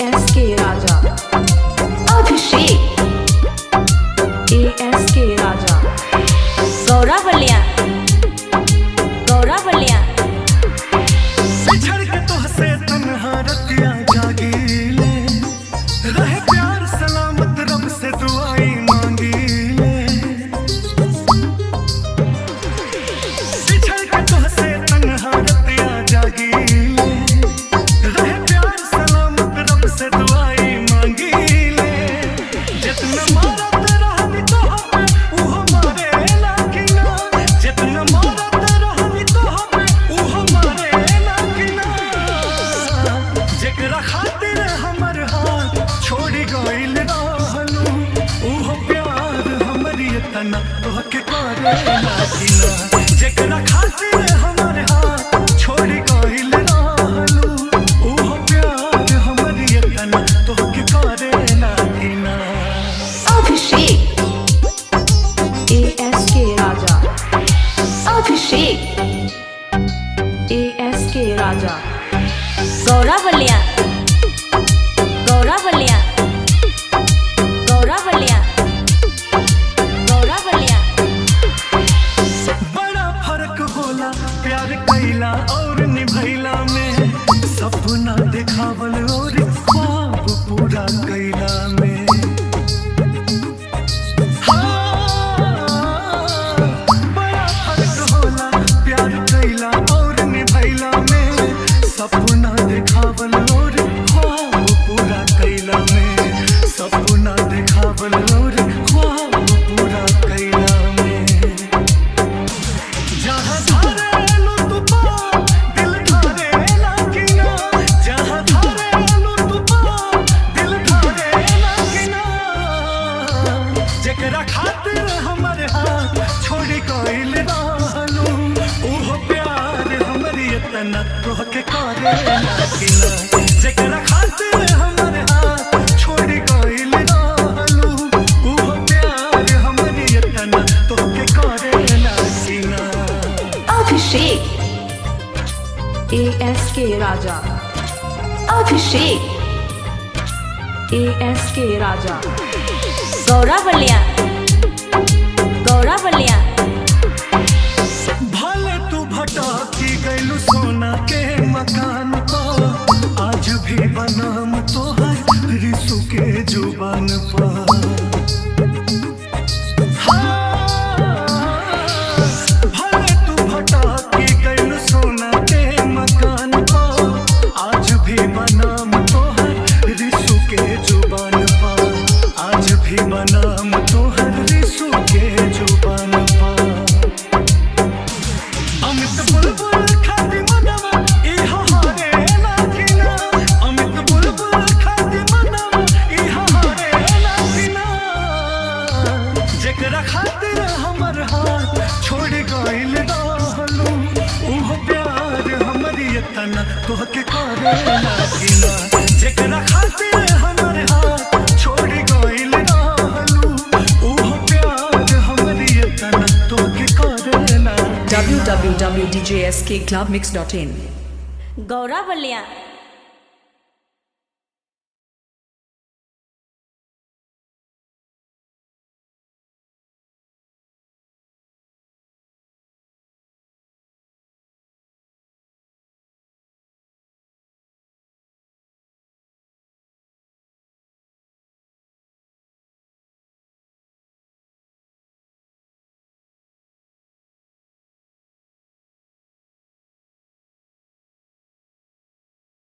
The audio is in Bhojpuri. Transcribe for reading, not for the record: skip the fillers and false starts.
ASK राजा अभिषेक ASK राजा गौरा बलिया बिछड़ के तुहसे तन्हा रतिया जागीले रहे प्यार सलामत रब से दुआई मांगीले बिछड़ के तुहसे तन्हा रतिया जागीले रहे प्यार सलामत रब से दुआई मांगीले जितना मारत रहनी तोह पे उहो मारे लाकिना जितना मारत रहनी तोह पे उहो मारे लाकिना जेकरा खातिर हमर हाथ छोड़ी गइल रहलू उहो प्यार हमरी तना तोहके करे लाकिना जेकरा खातिर हमर हाथ छोड़ी गइल रहलू उहो प्यार हमरी तना तोहके करे लाकिना अभिषेक ASK राजा अभिषेक ASK राजा गौरा बलिया बड़ा फर्क होला प्यार कैला और निभैला में सपना देखावल और ख्वाब पूरा कैला में बड़ा फर्क होला प्यार कैला और निभैला में सपना देखावल और ख्वाब पूरा कैला में सपना देखावल और ख्वाब पूरा कैला में जहाँ धारेलू तू पाँव दिल धारेला कि ना जहाँ धारेलू तू पाँव दिल धारेला कि ना जेकरा खातिर हमर हाथ छोड़ी गइल रहलू उहो प्यार हमरी तना तोहके करेला कि ना जेकरा खातिर हमर हाथ छोड़ी गइल रहलू उहो प्यार हमरी तना तोहके करेला कि ना अभिषेक ASK राजा अभिषेक ASK राजा गौरा बलिया भले तू भटकी गइलू सोना के मकान पर आज भी बनाम तोहर रिसु के जुबान पर भले तू भटकी गइलू सोना के मकान पर आज भी बनाम तोहर रिसु के जुबान पर आज भी बनाम तोहर रिसु के जुबान पर अमित बुलबुल खाती मनवा इहा हारे लाकिना अमित बुलबुल खाती मनवा इहा हारे लाकिना जेकरा खातिर हमर हाथ छोड़ गइल रहलू उहो प्यार हमरी तना तोहके करे लाकिना जेकरा खातिर हमर हाथ छोड़ गइल रहलू उहो प्यार हमरी तना तोहके करे लाकिना www.djskclubmix.in गौरा बलिया